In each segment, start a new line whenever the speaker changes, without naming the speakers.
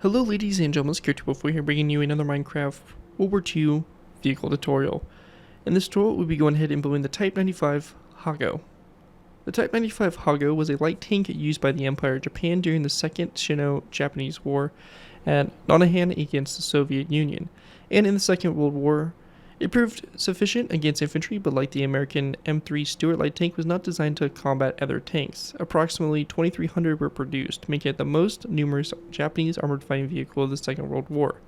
Hello ladies and gentlemen, ZPro here bringing you another Minecraft World War II vehicle tutorial. In this tutorial we'll be going ahead and building the Type 95 Hago. The Type 95 Hago was a light tank used by the Empire of Japan during the Second Sino-Japanese War at Nanahan against the Soviet Union, and in the Second World War. It proved sufficient against infantry, but like the American M3 Stuart light tank, was not designed to combat other tanks. Approximately 2,300 were produced, making it the most numerous Japanese armored fighting vehicle of the Second World War.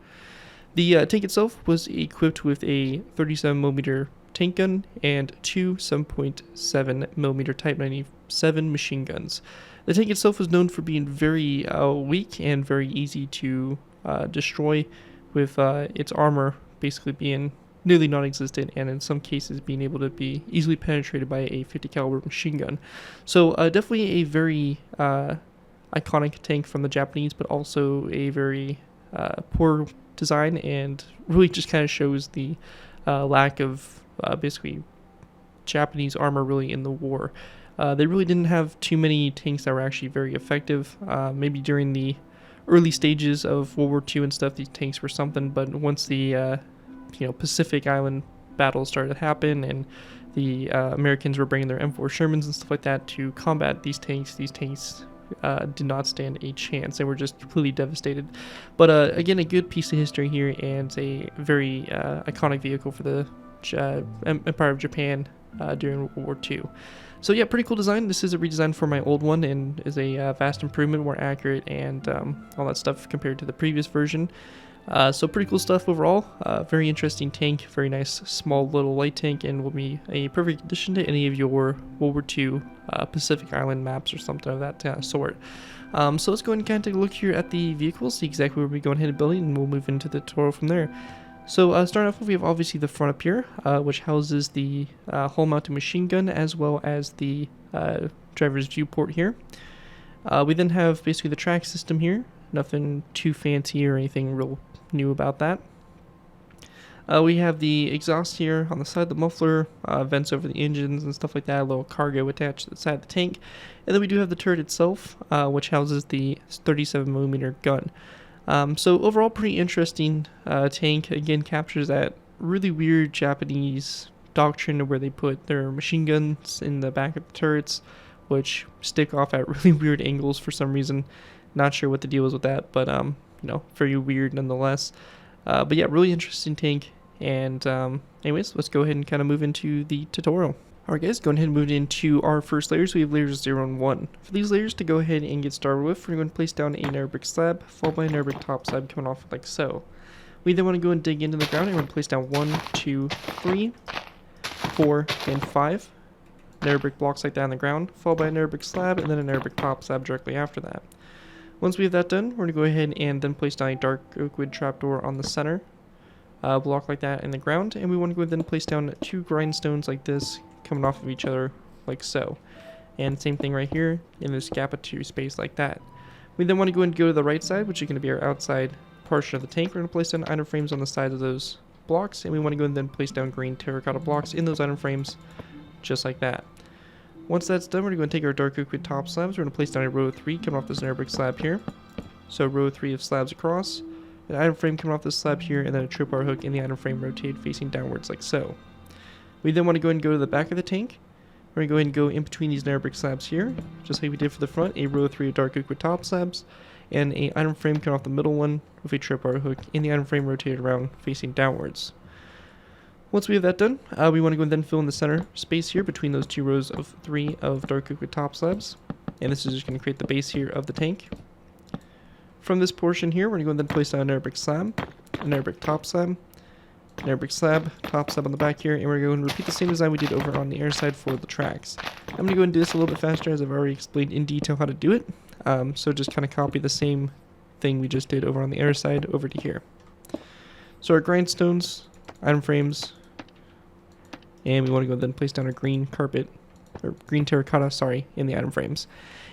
The tank itself was equipped with a 37mm tank gun and two 7.7mm Type 97 machine guns. The tank itself was known for being very weak and very easy to destroy, with its armor basically being nearly non-existent, and in some cases being able to be easily penetrated by a 50 caliber machine gun. So definitely a very iconic tank from the Japanese, but also a very poor design, and really just kind of shows the lack of basically Japanese armor really in the war. They really didn't have too many tanks that were actually very effective. Maybe during the early stages of World War II and stuff, these tanks were something, but once the Pacific Island battles started to happen, and the Americans were bringing their M4 Shermans and stuff like that to combat these tanks did not stand a chance. They were just completely devastated. But again, a good piece of history here, and a very iconic vehicle for the Empire of Japan during World War II. So yeah, pretty cool design. This is a redesign for my old one, and is a vast improvement, more accurate, and all that stuff compared to the previous version. So pretty cool stuff overall. Very interesting tank, very nice small little light tank, and will be a perfect addition to any of your World War II Pacific Island maps or something of that sort. So let's go ahead and kind of take a look here at the vehicle, see exactly where we're going ahead and building, and we'll move into the tutorial from there. So starting off with, we have obviously the front up here, which houses the hull mounted machine gun, as well as the driver's viewport here. We then have basically the track system here. Nothing too fancy or anything real new about that. We have the exhaust here on the side of the muffler, vents over the engines and stuff like that, a little cargo attached to the side of the tank. And then we do have the turret itself, which houses the 37mm gun. So overall, pretty interesting tank. Again, captures that really weird Japanese doctrine where they put their machine guns in the back of the turrets, which stick off at really weird angles for some reason. Not sure what the deal is with that, but very weird nonetheless. But yeah, really interesting tank. And anyways, let's go ahead and kind of move into the tutorial. Alright guys, going ahead and move into our first layers. We have layers 0 and 1. For these layers to go ahead and get started with, we're going to place down a nether brick slab, followed by a nether brick top slab coming off like so. We then want to go and dig into the ground, and we're going to place down 1, 2, 3, 4, and 5 nether brick blocks like that on the ground, followed by a nether brick slab, and then a nether brick top slab directly after that. Once we have that done, we're going to go ahead and then place down a dark oak wood trapdoor on the center block like that in the ground, and we want to go ahead and then place down 2 grindstones like this coming off of each other like so. And same thing right here in this gap of 2 space like that. We then want to go and go to the right side, which is going to be our outside portion of the tank. We're going to place down item frames on the sides of those blocks, and we want to go and then place down green terracotta blocks in those item frames just like that. Once that's done, we're going to take our dark oak wood top slabs. We're going to place down a row of 3 coming off this nether brick slab here. So row 3 of slabs across, an item frame coming off this slab here, and then a tripwire hook in the item frame rotated facing downwards like so. We then want to go ahead and go to the back of the tank. We're going to go ahead and go in between these nether brick slabs here, just like we did for the front, a row of 3 of dark oak wood top slabs, and a item frame coming off the middle one with a tripwire hook in the item frame rotated around facing downwards. Once we have that done, we want to go and then fill in the center space here between those 2 rows of 3 of dark oak wood top slabs. And this is just going to create the base here of the tank. From this portion here, we're going to go and then place down a nether brick slab, a nether brick top slab, nether brick slab, top slab on the back here, and we're going to repeat the same design we did over on the air side for the tracks. I'm going to go and do this a little bit faster, as I've already explained in detail how to do it. So just kind of copy the same thing we just did over on the air side over to here. So our grindstones, item frames, and we want to go then place down a green carpet, or green terracotta, sorry, in the item frames.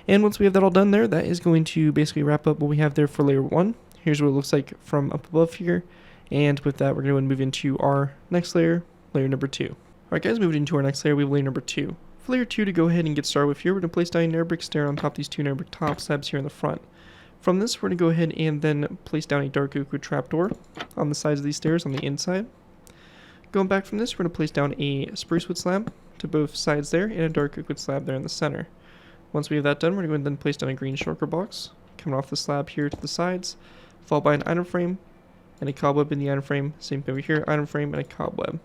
And once we have that all done there, that is going to basically wrap up what we have there for layer 1. Here's what it looks like from up above here. And with that, we're going to move into our next layer, layer number 2. Alright guys, moving into our next layer, we have layer number 2. For layer 2 to go ahead and get started with here, we're going to place down a nether brick stair on top of these 2 nether brick top slabs here in the front. From this, we're going to go ahead and then place down a dark oak wood trapdoor on the sides of these stairs on the inside. Going back from this, we're going to place down a spruce wood slab to both sides there and a dark oak wood slab there in the center. Once we have that done, we're going to then place down a green shulker box coming off the slab here to the sides, followed by an item frame and a cobweb in the item frame. Same thing over here, item frame and a cobweb.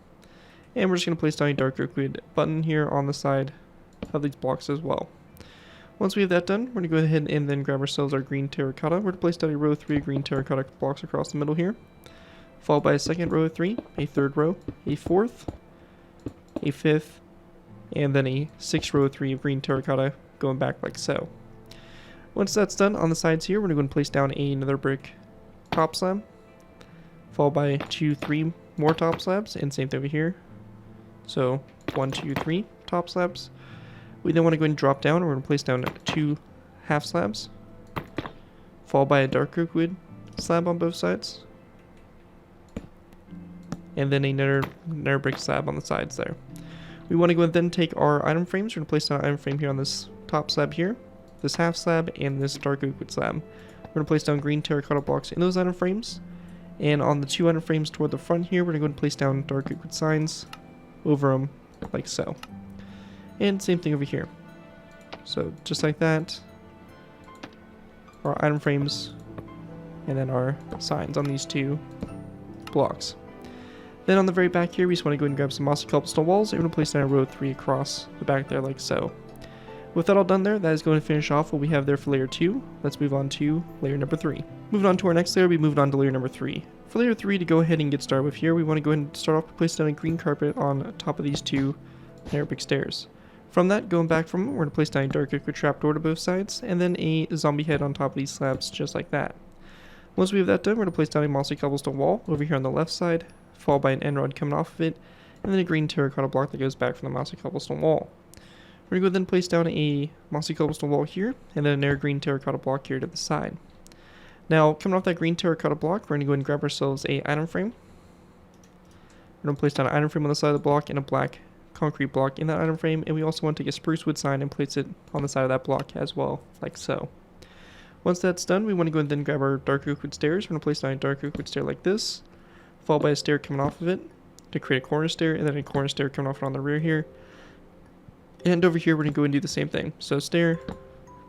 And we're just going to place down a dark oak wood button here on the side of these blocks as well. Once we have that done, we're going to go ahead and then grab ourselves our green terracotta. We're going to place down a row of 3 green terracotta blocks across the middle here, followed by a second row of 3, a third row, a fourth, a fifth, and then a 6th row of 3 of green terracotta going back like so. Once that's done, on the sides here, we're going to go and place down another brick top slab, followed by 2, 3 more top slabs, and same thing over here. So 1, 2, 3 top slabs. We then want to go and drop down, and we're going to place down 2 half slabs, followed by a dark oak wood slab on both sides, and then another brick slab on the sides there. We want to go and then take our item frames. We're going to place down an item frame here on this top slab here, this half slab, and this dark oak wood slab. We're going to place down green terracotta blocks in those item frames, and on the 2 item frames toward the front here, we're going to go and place down dark oak wood signs over them like so. And same thing over here. So just like that, our item frames, and then our signs on these 2 blocks. Then on the very back here, we just want to go ahead and grab some mossy cobblestone walls, and we're going to place down a row of 3 across the back there like so. With that all done there, that is going to finish off what we have there for layer 2. Let's move on to layer number 3. Moving on to our next layer, we moved on to layer number 3. For layer 3, to go ahead and get started with here, we want to go ahead and start off by placing down a green carpet on top of these 2 narrow brick stairs. From that, going back from it, we're going to place down a dark oak wood trapdoor to both sides, and then a zombie head on top of these slabs, just like that. Once we have that done, we're going to place down a mossy cobblestone wall over here on the left side, followed by an end rod coming off of it, and then a green terracotta block that goes back from the mossy cobblestone wall. We're going to go then place down a mossy cobblestone wall here, and then another green terracotta block here to the side. Now, coming off that green terracotta block, we're going to go ahead and grab ourselves a item frame. We're going to place down an item frame on the side of the block and a black concrete block in that item frame, and we also want to take a spruce wood sign and place it on the side of that block as well, like so. Once that's done, we want to go and then grab our dark oak wood stairs. We're going to place down a dark oak wood stair like this, followed by a stair coming off of it to create a corner stair, and then a corner stair coming off on the rear here. And over here, we're going to go and do the same thing. So stair,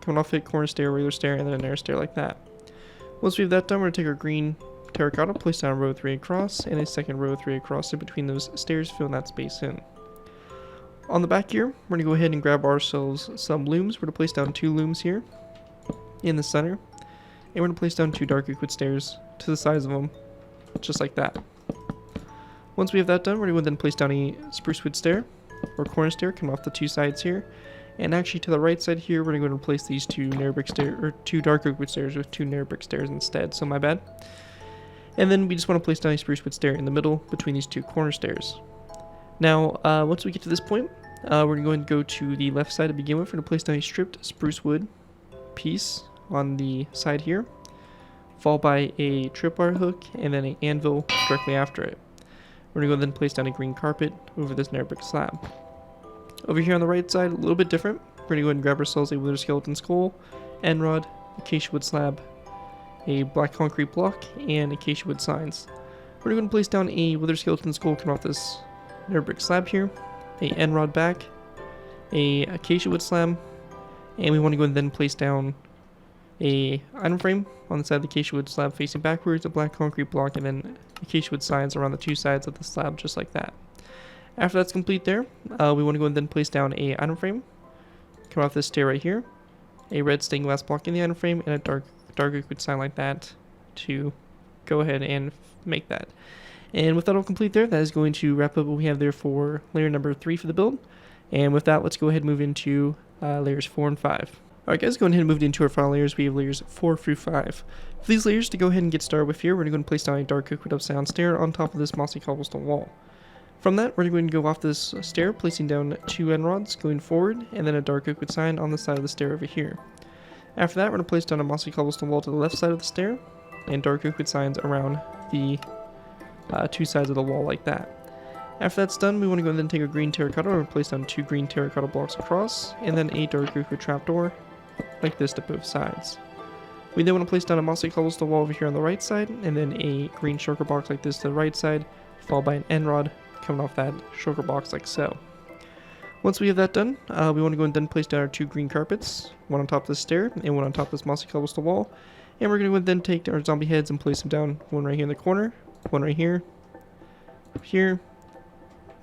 coming off it, corner stair, regular stair, and then another stair like that. Once we have that done, we're going to take our green terracotta, place down a row of 3 across, and a second row of 3 across in between those stairs, filling that space in. On the back here, we're going to go ahead and grab ourselves some looms. We're going to place down 2 looms here in the center, and we're going to place down 2 dark oak wood stairs to the sides of them, just like that. Once we have that done, we're going to then place down a spruce wood stair, or corner stair, coming off the 2 sides here, and actually to the right side here, we're going to go and replace these 2 narrow brick stairs, or 2 dark oak wood stairs with 2 narrow brick stairs instead, so my bad. And then we just want to place down a spruce wood stair in the middle between these 2 corner stairs. Now, once we get to this point, we're going to go to the left side to begin with. We're going to place down a stripped spruce wood piece on the side here, followed by a tripwire hook, and then an anvil directly after it. We're going to go then place down a green carpet over this narrow brick slab. Over here on the right side, a little bit different. We're going to go ahead and grab ourselves a wither skeleton skull, end rod, acacia wood slab, a black concrete block, and acacia wood signs. We're going to place down a wither skeleton skull coming off this narrow brick slab here, a end rod back, a acacia wood slab, and we want to go and then place down a item frame on the side of the acacia wood slab facing backwards, a black concrete block, and then acacia wood signs around the 2 sides of the slab, just like that. After that's complete there, we want to go and then place down a item frame come off this stair right here, a red stained glass block in the item frame, and a dark oak wood sign like that to go ahead and make that. And with that all complete there, that is going to wrap up what we have there for layer number 3 for the build. And with that, let's go ahead and move into layers 4 and 5. Alright guys, going ahead and move into our final layers. We have layers 4 through 5. For these layers, to go ahead and get started with here, we're going to go and place down a dark oak wood upside down stair on top of this mossy cobblestone wall. From that, we're going to go off this stair, placing down 2 end rods going forward, and then a dark oak wood sign on the side of the stair over here. After that, we're going to place down a mossy cobblestone wall to the left side of the stair, and dark oak wood signs around the 2 sides of the wall like that. After that's done, we want to go and then take a green terracotta and place down 2 green terracotta blocks across, and then a dark oak wood trapdoor like this to both sides. We then want to place down a mossy cobblestone wall over here on the right side, and then a green shulker box like this to the right side, followed by an end rod coming off that shulker box like so. Once we have that done, we want to go and then place down our 2 green carpets, one on top of this stair and one on top of this mossy cobblestone wall. And we're going to go and then take our zombie heads and place them down, one right here in the corner, one right here, here,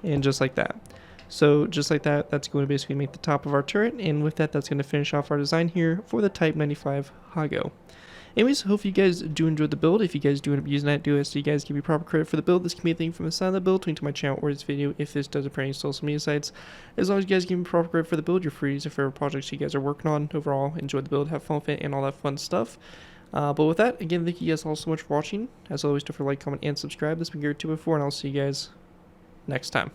and just like that. So just like that, that's going to basically make the top of our turret, and with that, that's going to finish off our design here for the Type 95 Hago. Anyways, hope you guys do enjoy the build. If you guys do end up using that, do so you guys give me proper credit for the build. This can be a thing from the side of the build, link to my channel or this video if this does appear on any social media sites. As long as you guys give me proper credit for the build, you're free to use it for projects you guys are working on. Overall, enjoy the build, have fun with it, and all that fun stuff. But with that, again, thank you guys all so much for watching. As always, don't forget to like, comment, and subscribe. This has been DerekFrostWestbrook, and I'll see you guys next time.